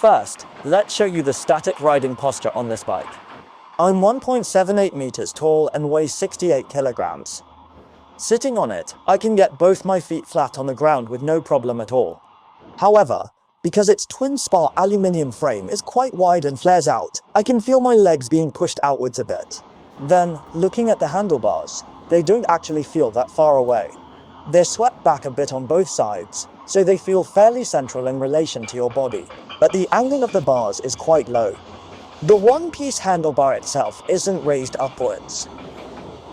First, let's show you the static riding posture on this bike. I'm 1.78 meters tall and weigh 68 kilograms. Sitting on it, I can get both my feet flat on the ground with no problem at all. However, because its twin-spar aluminium frame is quite wide and flares out, I can feel my legs being pushed outwards a bit. Then, looking at the handlebars, they don't actually feel that far away. They're swept back a bit on both sides, so they feel fairly central in relation to your body, but the angle of the bars is quite low. The one-piece handlebar itself isn't raised upwards.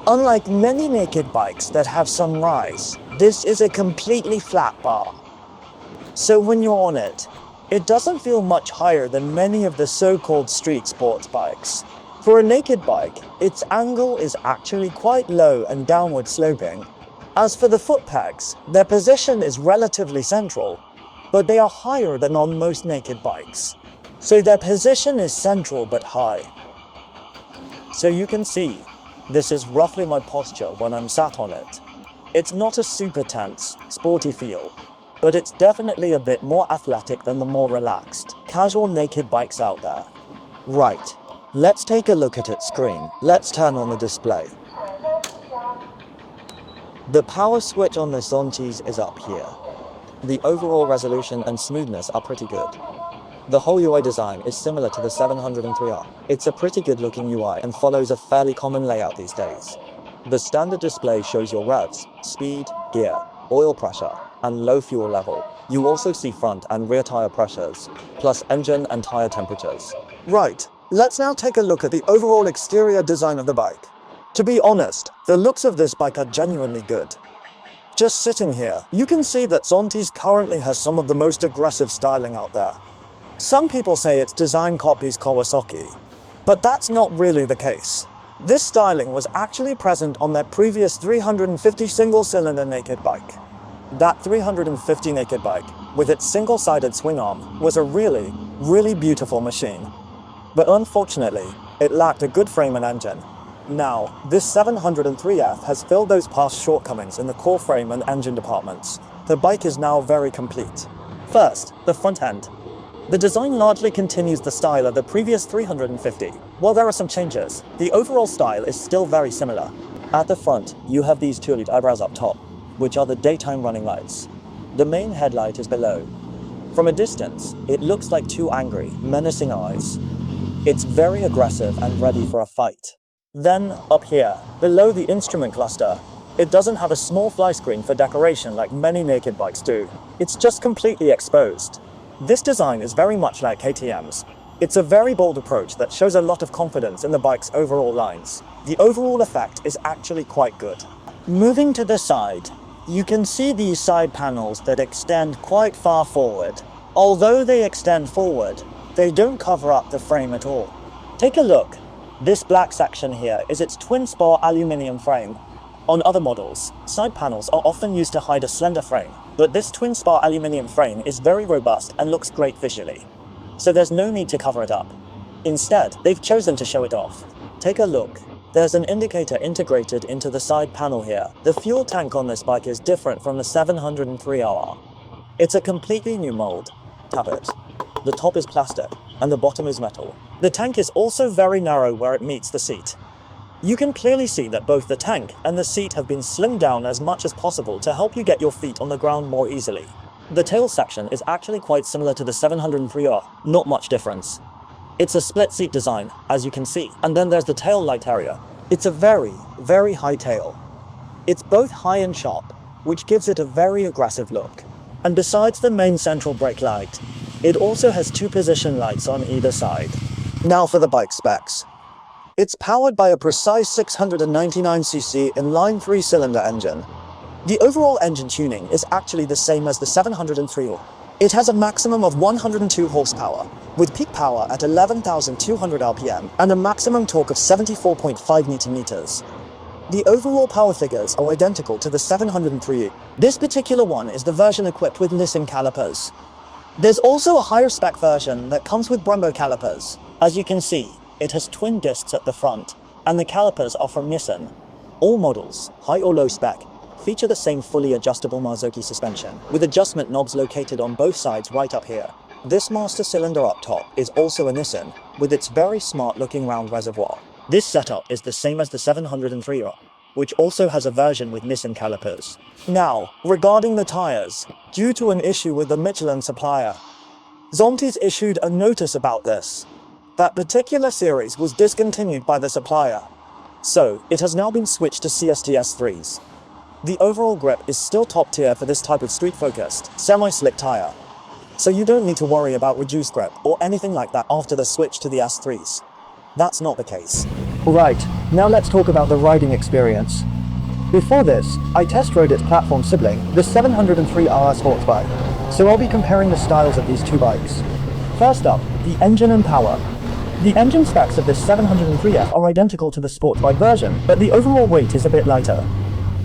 Unlike many naked bikes that have some rise, this is a completely flat bar. So when you're on it, it doesn't feel much higher than many of the so-called street sports bikes. For a naked bike, its angle is actually quite low and downward sloping. As for the foot pegs, their position is relatively central, but they are higher than on most naked bikes. So their position is central but high. So you can see, this is roughly my posture when I'm sat on it. It's not a super tense, sporty feel, but it's definitely a bit more athletic than the more relaxed, casual naked bikes out there. Right, let's take a look at its screen. Let's turn on the display. The power switch on the Zontes is up here. The overall resolution and smoothness are pretty good. The whole UI design is similar to the 703R. It's a pretty good looking UI and follows a fairly common layout these days. The standard display shows your revs, speed, gear, oil pressure, and low fuel level. You also see front and rear tire pressures, plus engine and tire temperatures. Right, let's now take a look at the overall exterior design of the bike. To be honest, the looks of this bike are genuinely good. Just sitting here, you can see that Zontes currently has some of the most aggressive styling out there. Some people say its design copies Kawasaki, but that's not really the case. This styling was actually present on their previous 350 single-cylinder naked bike. That 350 naked bike, with its single-sided swing arm, was a really, really beautiful machine. But unfortunately, it lacked a good frame and engine. Now, this 703F has filled those past shortcomings in the core frame and engine departments. The bike is now very complete. First, the front end. The design largely continues the style of the previous 350. While there are some changes, the overall style is still very similar. At the front, you have these two LED eyebrows up top, which are the daytime running lights. The main headlight is below. From a distance, it looks like two angry, menacing eyes. It's very aggressive and ready for a fight. Then, up here, below the instrument cluster, it doesn't have a small fly screen for decoration like many naked bikes do. It's just completely exposed. This design is very much like KTM's. It's a very bold approach that shows a lot of confidence in the bike's overall lines. The overall effect is actually quite good. Moving to the side, you can see these side panels that extend quite far forward. Although they extend forward, they don't cover up the frame at all. Take a look. This black section here is its twin-spar aluminium frame. On other models, side panels are often used to hide a slender frame, but this twin-spar aluminium frame is very robust and looks great visually. So there's no need to cover it up. Instead, they've chosen to show it off. Take a look. There's an indicator integrated into the side panel here. The fuel tank on this bike is different from the 703RR. It's a completely new mold. Tap it. The top is plastic, and the bottom is metal. The tank is also very narrow where it meets the seat. You can clearly see that both the tank and the seat have been slimmed down as much as possible to help you get your feet on the ground more easily. The tail section is actually quite similar to the 703R, not much difference. It's a split seat design, as you can see, and then there's the tail light area. It's a very, very high tail. It's both high and sharp, which gives it a very aggressive look. And besides the main central brake light, it also has two position lights on either side. Now for the bike specs. It's powered by a precise 699cc inline 3-cylinder engine. The overall engine tuning is actually the same as the 703R. It has a maximum of 102 horsepower, with peak power at 11,200 RPM and a maximum torque of 74.5 Nm. The overall power figures are identical to the 703R. This particular one is the version equipped with Nissan calipers. There's also a higher spec version that comes with Brembo calipers. As you can see, it has twin discs at the front, and the calipers are from Nissan. All models, high or low spec, feature the same fully adjustable Marzocchi suspension, with adjustment knobs located on both sides right up here. This master cylinder up top is also a Nissan, with its very smart looking round reservoir. This setup is the same as the 703R, which also has a version with Nissan calipers. Now, regarding the tires, due to an issue with the Michelin supplier, Zontes issued a notice about this. That particular series was discontinued by the supplier, so it has now been switched to CSTS3s. The overall grip is still top tier for this type of street-focused, semi-slick tire, so you don't need to worry about reduced grip or anything like that after the switch to the S3s. That's not the case. Right, now let's talk about the riding experience. Before this, I test rode its platform sibling, the 703R sports bike, so I'll be comparing the styles of these two bikes. First up, the engine and power. The engine specs of this 703F are identical to the sports bike version, but the overall weight is a bit lighter.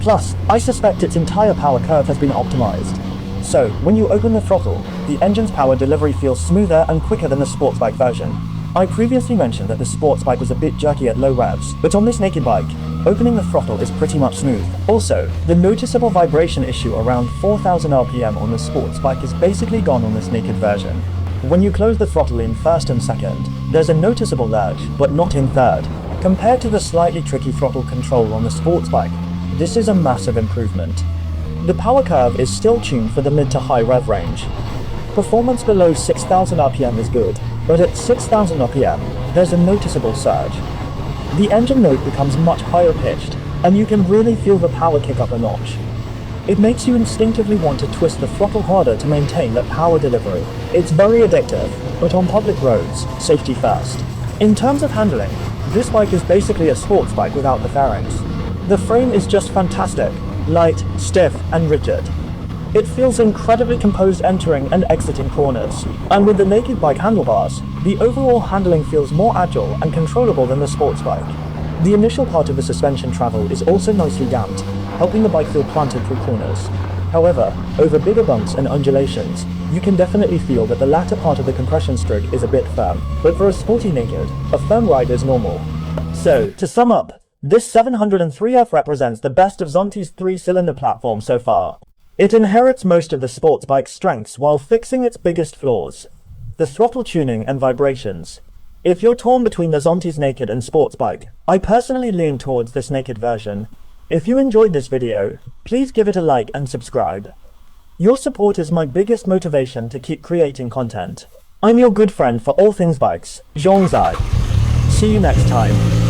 Plus, I suspect its entire power curve has been optimized. So, when you open the throttle, the engine's power delivery feels smoother and quicker than the sports bike version. I previously mentioned that the sports bike was a bit jerky at low revs, but on this naked bike, opening the throttle is pretty much smooth. Also, the noticeable vibration issue around 4000 RPM on the sports bike is basically gone on this naked version. When you close the throttle in first and second, there's a noticeable lurch, but not in third. Compared to the slightly tricky throttle control on the sports bike, this is a massive improvement. The power curve is still tuned for the mid to high rev range. Performance below 6000 RPM is good, but at 6000 RPM, there's a noticeable surge. The engine note becomes much higher pitched, and you can really feel the power kick up a notch. It makes you instinctively want to twist the throttle harder to maintain that power delivery. It's very addictive, but on public roads, safety first. In terms of handling, this bike is basically a sports bike without the fairings. The frame is just fantastic, light, stiff, and rigid. It feels incredibly composed entering and exiting corners, and with the naked bike handlebars, the overall handling feels more agile and controllable than the sports bike. The initial part of the suspension travel is also nicely damped, helping the bike feel planted through corners. However, over bigger bumps and undulations, you can definitely feel that the latter part of the compression stroke is a bit firm, but for a sporty naked, a firm ride is normal. So, to sum up, this 703F represents the best of Zontes' 3-cylinder platform so far. It inherits most of the sports bike's strengths while fixing its biggest flaws: the throttle tuning and vibrations. If you're torn between the Zontes naked and sports bike, I personally lean towards this naked version. If you enjoyed this video, please give it a like and subscribe. Your support is my biggest motivation to keep creating content. I'm your good friend for all things bikes, Zontes. See you next time.